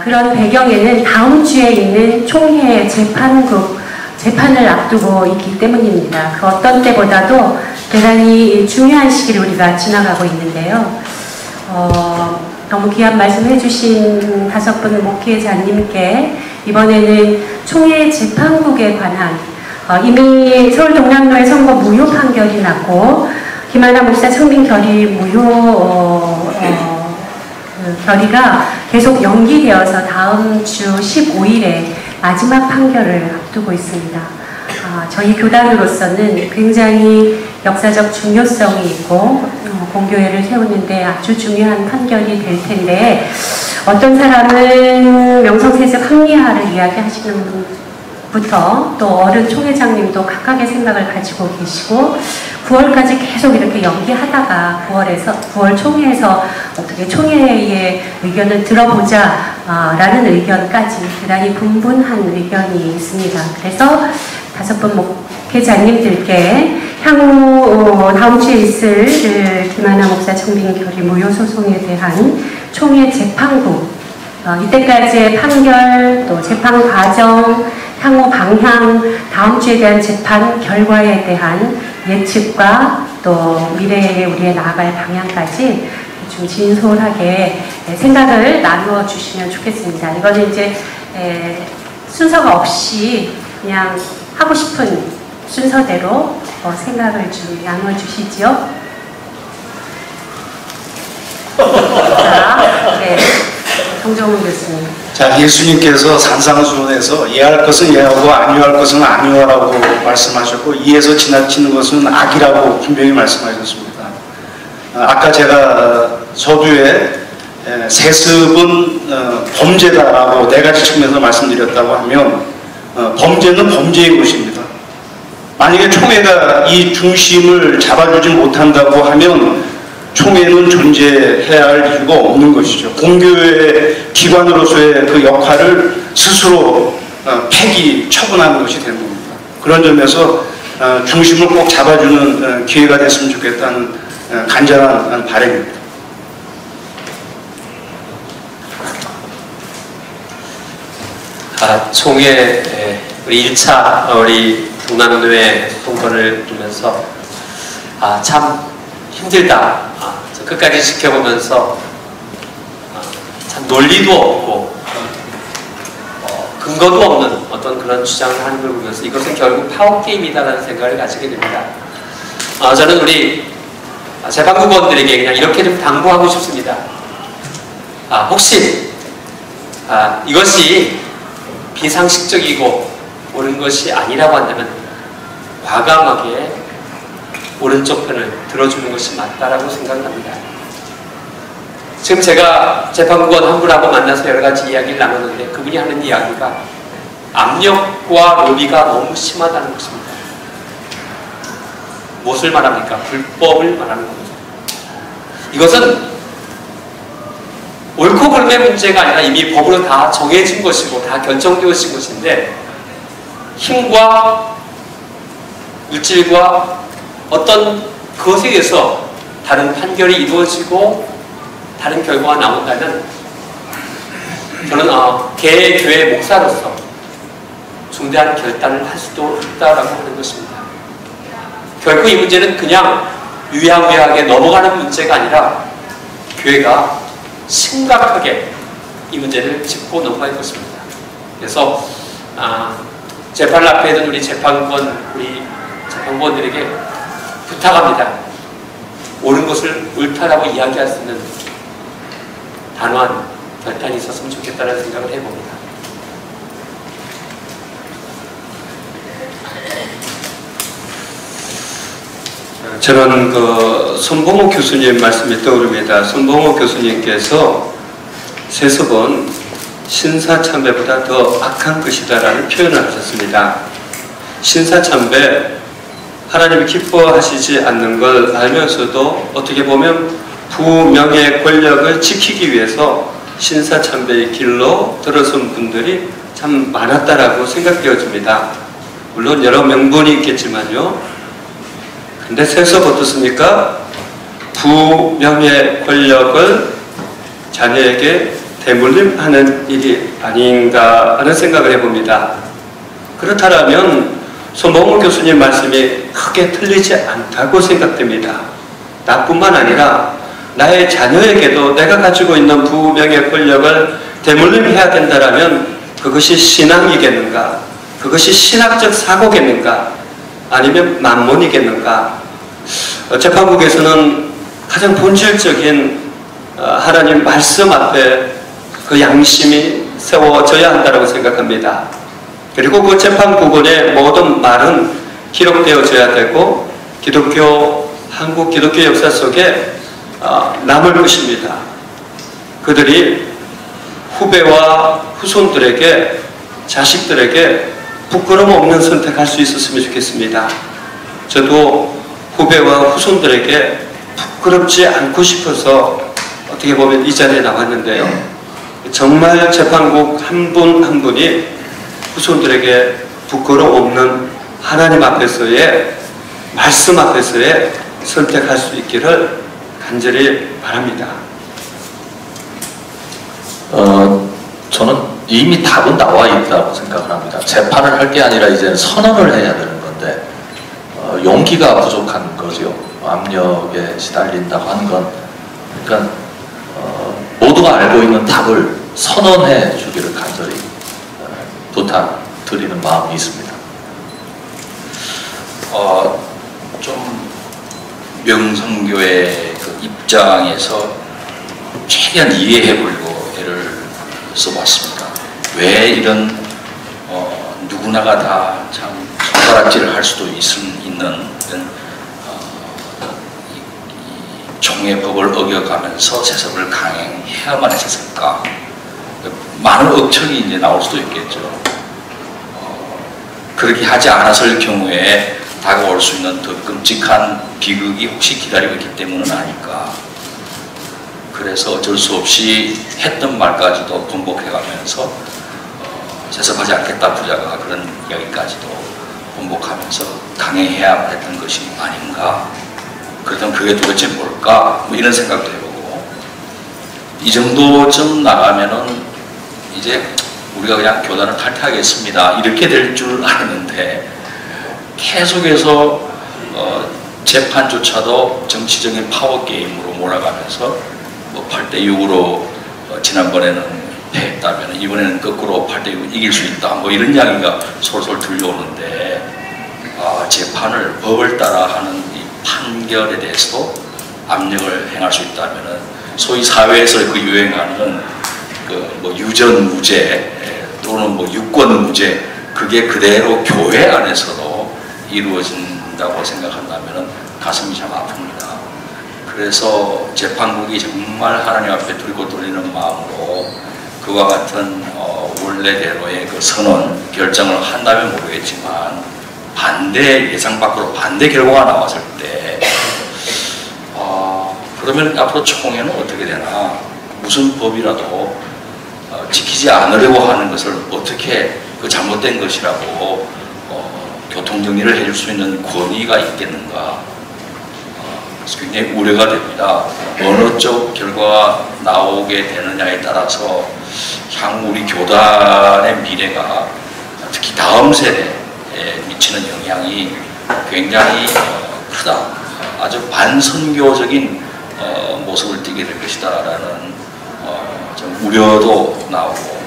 그런 배경에는 다음 주에 있는 총회 재판을 앞두고 있기 때문입니다. 그 어떤 때보다도 대단히 중요한 시기를 우리가 지나가고 있는데요. 너무 귀한 말씀 해주신 5분 목회자님께 이번에는 총회 재판국에 관한 이미 서울 동남로의 선거 무효 판결이 났고 김하나 목사 청빙 결의 무효 결의가 계속 연기되어서 다음 주 15일에 마지막 판결을 앞두고 있습니다. 저희 교단으로서는 굉장히 역사적 중요성이 있고 공교회를 세우는데 아주 중요한 판결이 될 텐데 어떤 사람은 명성세습 합리화를 이야기하시는 분부터 또 어른 총회장님도 각각의 생각을 가지고 계시고 9월까지 계속 이렇게 연기하다가 9월 총회에서 어떻게 총회의 의견을 들어보자 라는 의견까지 대단히 분분한 의견이 있습니다. 그래서 5분 목회자님들께 향후 다음 주에 있을 김하나 목사 청빙 결의 무효 소송에 대한 총회 재판국 이때까지의 판결 또 재판 과정 향후 방향 다음 주에 대한 재판 결과에 대한 예측과 또 미래에 우리의 나아갈 방향까지 좀 진솔하게 생각을 나누어 주시면 좋겠습니다. 이거는 이제 순서가 없이 그냥 하고 싶은 순서대로 생각을 좀 나누어 주시지요. 자, 네, 정정훈 교수님. 자, 예수님께서 산상수훈에서 예할 것은 예하고 아니할 것은 아니하라고 말씀하셨고 이에서 지나치는 것은 악이라고 분명히 말씀하셨습니다. 아까 제가 서두에 세습은 범죄다라고 4가지 측면에서 말씀드렸다고 하면 범죄는 범죄인 것입니다. 만약에 총회가 이 중심을 잡아주지 못한다고 하면 총회는 존재해야 할 이유가 없는 것이죠. 공교회 기관으로서의 그 역할을 스스로 처분하는 것이 되는 겁니다. 그런 점에서 중심을 꼭 잡아주는 기회가 됐으면 좋겠다는 간절한 바람입니다. 총회 우리 1차 우리 동남로의 선거를 보면서 참 힘들다. 끝까지 지켜보면서 참 논리도 없고 근거도 없는 어떤 그런 주장을 하는 걸 보면서 이것은 결국 파워게임이다라는 생각을 가지게 됩니다. 저는 우리 재판국원들에게 그냥 이렇게 좀 당부하고 싶습니다. 혹시 이것이 비상식적이고 옳은 것이 아니라고 한다면 과감하게 오른쪽 편을 들어주는 것이 맞다라고 생각합니다. 지금 제가 재판국원 한 분하고 만나서 여러 가지 이야기를 나눴는데 그분이 하는 이야기가 압력과 로비가 너무 심하다는 것입니다. 무엇을 말합니까? 불법을 말하는 겁니다. 이것은 옳고 그름의 문제가 아니라 이미 법으로 다 정해진 것이고 다 결정되어진 것인데 힘과 물질과 어떤 것에 의해서 다른 판결이 이루어지고 다른 결과가 나온다면 저는 개교회 목사로서 중대한 결단을 할 수도 있다라고 하는 것입니다. 결코 이 문제는 그냥 유야무야하게 넘어가는 문제가 아니라 교회가 심각하게 이 문제를 짚고 넘어갈 것입니다. 그래서 재판을 앞에 둔 우리 재판부원들에게 부탁합니다. 옳은 것을 옳다라고 이야기할 수 있는 단호한 결단이 있었으면 좋겠다는 생각을 해봅니다. 저는 손봉호 교수님 말씀이 떠오릅니다. 손봉호 교수님께서 세습은 신사참배보다 더 악한 것이다라는 표현을 하셨습니다. 신사참배, 하나님이 기뻐하시지 않는 걸 알면서도 어떻게 보면 부명예 권력을 지키기 위해서 신사참배의 길로 들어선 분들이 참 많았다라고 생각되어집니다. 물론 여러 명분이 있겠지만요. 근데 세습 어떻습니까? 부명예 권력을 자녀에게 대물림하는 일이 아닌가 하는 생각을 해봅니다. 그렇다면 손봉우 교수님 말씀이 크게 틀리지 않다고 생각됩니다. 나뿐만 아니라 나의 자녀에게도 내가 가지고 있는 부명의 권력을 대물림해야 된다면 그것이 신앙이겠는가? 그것이 신학적 사고겠는가? 아니면 만몬이겠는가? 재판국에서는 가장 본질적인 하나님 말씀 앞에 그 양심이 세워져야 한다고 생각합니다. 그리고 그 재판부원의 모든 말은 기록되어져야 되고 한국 기독교 역사 속에 남을 것입니다. 그들이 후배와 후손들에게, 자식들에게 부끄럼 없는 선택할 수 있었으면 좋겠습니다. 저도 후배와 후손들에게 부끄럽지 않고 싶어서 어떻게 보면 이 자리에 나왔는데요. 정말 재판국 한 분 한 분이 후손들에게 부끄러움 없는 하나님 앞에서의 말씀 앞에서의 선택할 수 있기를 간절히 바랍니다. 저는 이미 답은 나와 있다고 생각을 합니다. 재판을 할 게 아니라 이제 선언을 해야 되는 건데 용기가 부족한 거죠. 압력에 시달린다고 하는 건, 그러니까 모두가 알고 있는 답을 선언해 주기를 간절히 부탁드리는 마음이 있습니다. 좀 명성교회 그 입장에서 최대한 이해해 보려고 애를 써봤습니다. 왜 이런 누구나가 다 참 손가락질을 할 수도 있는 이런 종회법을 어겨가면서 세습을 강행해야만 했었을까? 많은 억측이 이제 나올 수도 있겠죠. 그렇게 하지 않았을 경우에 다가올 수 있는 더 끔찍한 비극이 혹시 기다리고 있기 때문은 아닐까. 그래서 어쩔 수 없이 했던 말까지도 번복해가면서 세습하지 않겠다 부자가 그런 이야기까지도 번복하면서 강행해야만 했던 것이 아닌가. 그렇다면 그게 도대체 뭘까? 뭐 이런 생각도 해보고, 이 정도쯤 나가면은 이제 우리가 그냥 교단을 탈퇴하겠습니다 이렇게 될 줄 알았는데, 계속해서 재판조차도 정치적인 파워게임으로 몰아가면서 뭐 8대6으로 지난번에는 패했다면 이번에는 거꾸로 8대6 이길 수 있다 뭐 이런 이야기가 솔솔 들려오는데, 재판을 법을 따라 하는 이 판결에 대해서도 압력을 행할 수 있다면은 소위 사회에서 그 유행하는 그 뭐 유전무죄 또는 뭐 유권무죄, 그게 그대로 교회 안에서도 이루어진다고 생각한다면 가슴이 참 아픕니다. 그래서 재판국이 정말 하나님 앞에 들고 돌리는 마음으로 그와 같은 원래대로의 그 선언 결정을 한다면 모르겠지만, 반대, 예상 밖으로 반대 결과가 나왔을 때 그러면 앞으로 총회는 어떻게 되나, 무슨 법이라도 지키지 않으려고 하는 것을 어떻게 그 잘못된 것이라고 교통정리를 해줄 수 있는 권위가 있겠는가. 그래서 굉장히 우려가 됩니다. 어느 쪽 결과가 나오게 되느냐에 따라서 향후 우리 교단의 미래가, 특히 다음 세대에 미치는 영향이 굉장히 크다. 아주 반선교적인 모습을 띠게 될 것이다라는 좀 우려도 나오고,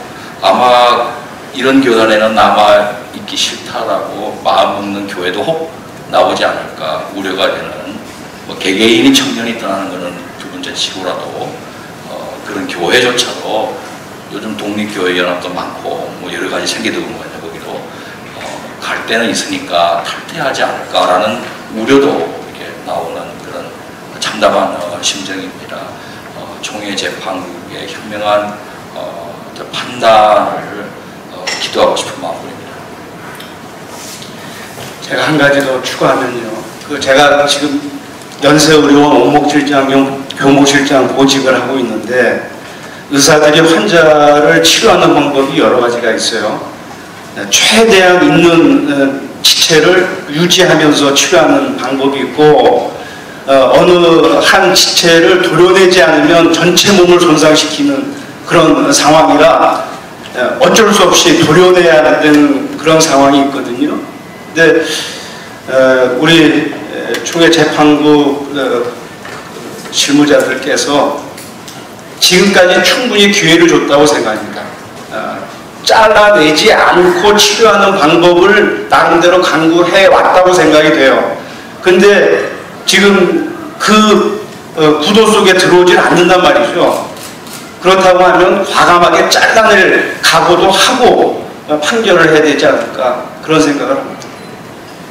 아마 이런 교단에는 남아있기 싫다라고 마음먹는 교회도 혹 나오지 않을까 우려가 되는, 뭐 개개인이 청년이 떠나는 것은 두 번째 치고라도 그런 교회조차도 요즘 독립교회연합도 많고 뭐 여러 가지 생기더군요. 거기도 갈 데는 있으니까 탈퇴하지 않을까라는 우려도 이렇게 나오는 그런 참담한 심정입니다. 총회 재판국의 현명한 판단을 기도하고 싶은 마음입니다. 제가 한 가지 더 추가하면요. 제가 지금 연세의료원 원목실장, 교목실장 보직을 하고 있는데, 의사들이 환자를 치료하는 방법이 여러 가지가 있어요. 최대한 있는 지체를 유지하면서 치료하는 방법이 있고, 어느 한 지체를 도려내지 않으면 전체 몸을 손상시키는 그런 상황이라 어쩔 수 없이 도려내야 되는 그런 상황이 있거든요. 근데 우리 총회 재판부 실무자들께서 지금까지 충분히 기회를 줬다고 생각합니다. 잘라내지 않고 치료하는 방법을 나름대로 강구해 왔다고 생각이 돼요. 근데 지금 그 구도 속에 들어오질 않는단 말이죠. 그렇다고 하면 과감하게 잘라낼 각오도 하고 판결을 해야 되지 않을까 그런 생각을 합니다.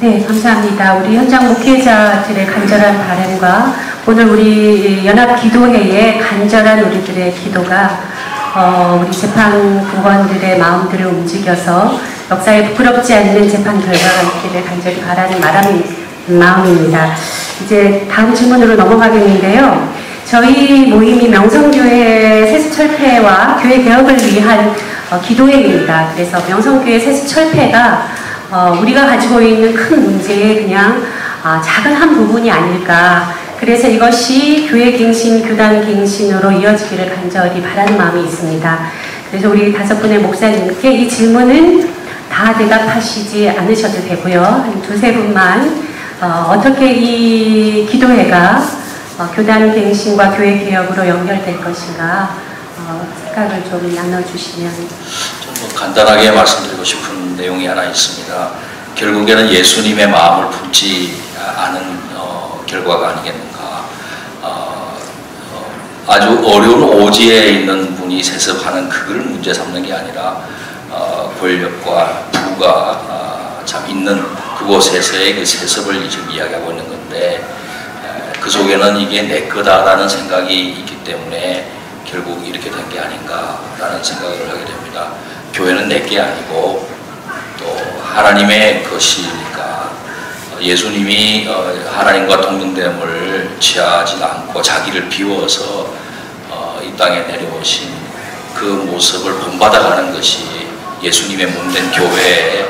네, 감사합니다. 우리 현장 목회자들의 간절한 바람과 오늘 우리 연합기도회의 간절한 우리들의 기도가 우리 재판부원들의 마음들을 움직여서 역사에 부끄럽지 않는 재판 결과가 있기를 간절히 바라는 마음입니다. 이제 다음 질문으로 넘어가겠는데요. 저희 모임이 명성교회 세수철폐와 교회 개혁을 위한 기도회입니다. 그래서 명성교회 세수철폐가 우리가 가지고 있는 큰 문제의 그냥 작은 한 부분이 아닐까. 그래서 이것이 교회 갱신, 교단 갱신으로 이어지기를 간절히 바라는 마음이 있습니다. 그래서 우리 5분의 목사님께 이 질문은 다 대답하시지 않으셔도 되고요. 한 2-3분만 어떻게 이 기도회가 교단 갱신과 교회 개혁으로 연결될 것인가 생각을 좀 나눠주시면. 좀 간단하게 말씀드리고 싶은 내용이 하나 있습니다. 결국에는 예수님의 마음을 품지 않은 결과가 아니겠는가. 아주 어려운 오지에 있는 분이 세습하는 그걸 문제 삼는 게 아니라 권력과 부가 참 있는 그곳에서의 그 세습을 지금 이야기하고 있는 건데 그 속에는 이게 내 거다라는 생각이 있기 때문에 결국 이렇게 된 게 아닌가라는 생각을 하게 됩니다. 교회는 내 게 아니고 또 하나님의 것이니까 예수님이 하나님과 동등됨을 취하지 않고 자기를 비워서 이 땅에 내려오신 그 모습을 본받아가는 것이 예수님의 몸된 교회의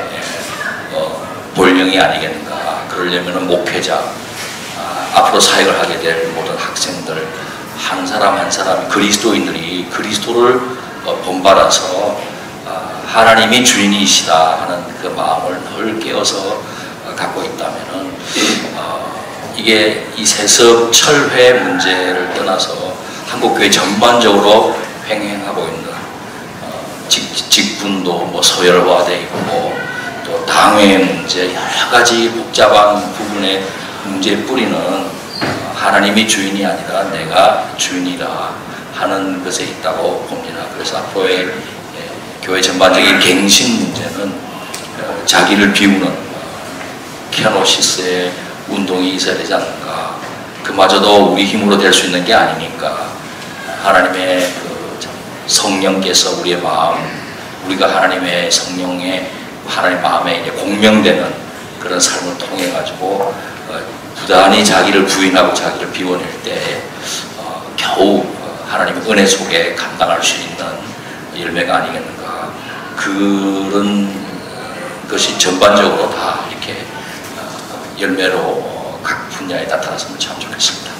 본령이 아니겠는가. 그러려면 목회자, 앞으로 사역을 하게 될 모든 학생들 한 사람 한 사람 그리스도인들이 그리스도를 본받아서 하나님이 주인이시다 하는 그 마음을 늘 깨어서 갖고 있다면은 이게 이 세습 철회 문제를 떠나서 한국교회 전반적으로 횡행하고 있는 직분도 뭐 서열화되어 있고 또 당회 문제 여러 가지 복잡한 부분의 문제의 뿌리는 하나님이 주인이 아니라 내가 주인이다 하는 것에 있다고 봅니다. 그래서 앞으로의 교회 전반적인 갱신 문제는 자기를 비우는 케노시스의 운동이 있어야 되지 않을까. 그마저도 우리 힘으로 될 수 있는 게 아니니까 하나님의 그 성령께서 우리의 마음, 우리가 하나님의 성령의 하나님 마음에 이제 공명되는 그런 삶을 통해 가지고 부단히 자기를 부인하고 자기를 비워낼 때 겨우 하나님의 은혜 속에 감당할 수 있는 열매가 아니겠는가. 그런 것이 전반적으로 다 이렇게 열매로 각 분야에 나타났으면 참 좋겠습니다.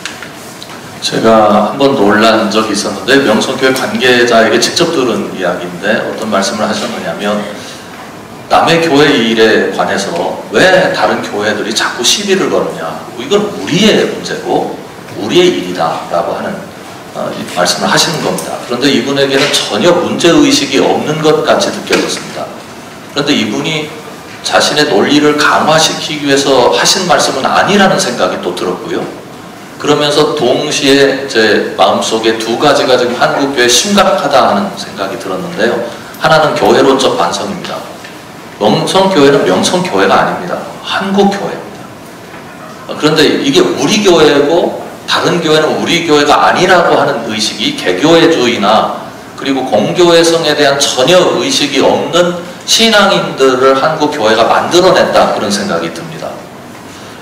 제가 한번 놀란 적이 있었는데 명성교회 관계자에게 직접 들은 이야기인데 어떤 말씀을 하셨느냐면 남의 교회 일에 관해서 왜 다른 교회들이 자꾸 시비를 거느냐, 이건 우리의 문제고 우리의 일이다 라고 하는 말씀을 하시는 겁니다. 그런데 이분에게는 전혀 문제의식이 없는 것 같이 느껴졌습니다. 그런데 이분이 자신의 논리를 강화시키기 위해서 하신 말씀은 아니라는 생각이 또 들었고요. 그러면서 동시에 제 마음속에 두 가지가 지금 한국교회에 심각하다 하는 생각이 들었는데요. 하나는 교회론적 반성입니다. 명성교회는 명성교회가 아닙니다. 한국교회입니다. 그런데 이게 우리 교회고 다른 교회는 우리 교회가 아니라고 하는 의식이 개교회주의나 그리고 공교회성에 대한 전혀 의식이 없는 신앙인들을 한국교회가 만들어냈다, 그런 생각이 듭니다.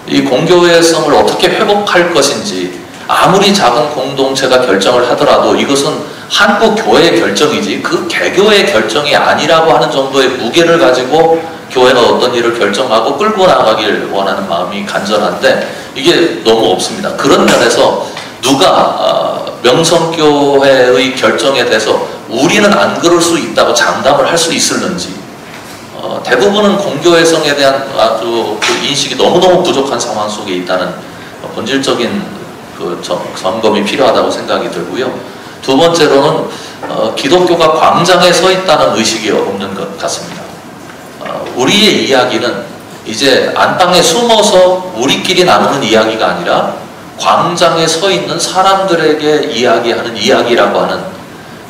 이 공교회성을 어떻게 회복할 것인지 아무리 작은 공동체가 결정을 하더라도 이것은 한국교회의 결정이지 그 개교의 결정이 아니라고 하는 정도의 무게를 가지고 교회가 어떤 일을 결정하고 끌고 나가길 원하는 마음이 간절한데 이게 너무 없습니다. 그런 면에서 누가 명성교회의 결정에 대해서 우리는 안 그럴 수 있다고 장담을 할 수 있을는지, 대부분은 공교회성에 대한 아주 그 인식이 너무너무 부족한 상황 속에 있다는 본질적인 그 점검이 필요하다고 생각이 들고요. 두 번째로는 기독교가 광장에 서 있다는 의식이 없는 것 같습니다. 우리의 이야기는 이제 안방에 숨어서 우리끼리 나누는 이야기가 아니라 광장에 서 있는 사람들에게 이야기하는 이야기라고 하는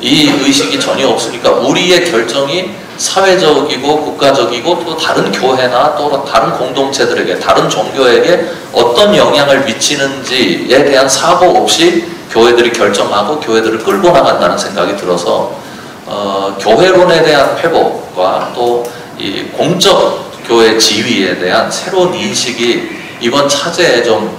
이 의식이 전혀 없으니까 우리의 결정이 사회적이고 국가적이고 또 다른 교회나 또 다른 공동체들에게, 다른 종교에게 어떤 영향을 미치는지에 대한 사고 없이 교회들이 결정하고 교회들을 끌고 나간다는 생각이 들어서 교회론에 대한 회복과 또 이 공적 교회 지위에 대한 새로운 인식이 이번 차제에 좀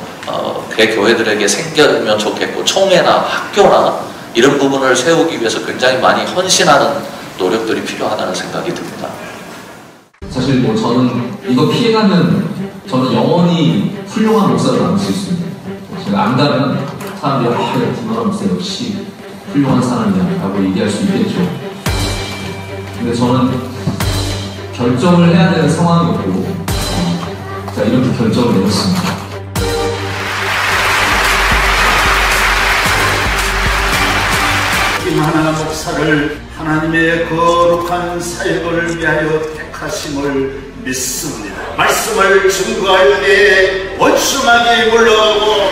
대교회들에게 생기면 좋겠고, 총회나 학교나 이런 부분을 세우기 위해서 굉장히 많이 헌신하는 노력들이 필요하다는 생각이 듭니다. 사실 뭐 저는 이거 피해가면 저는 영원히 훌륭한 목사로 남을 수 있습니다. 제가 안 가면 사람들이 김원환 목사 역시 훌륭한 사람이야 라고 얘기할 수 있겠죠. 근데 저는 결정을 해야 되는 상황이었고 자, 이렇게 결정을 내렸습니다. 김하나 목사를 하나님의 거룩한 사역을 위하여 택하심을 믿습니다. 말씀을 증거하여 내 원수마귀 물러가고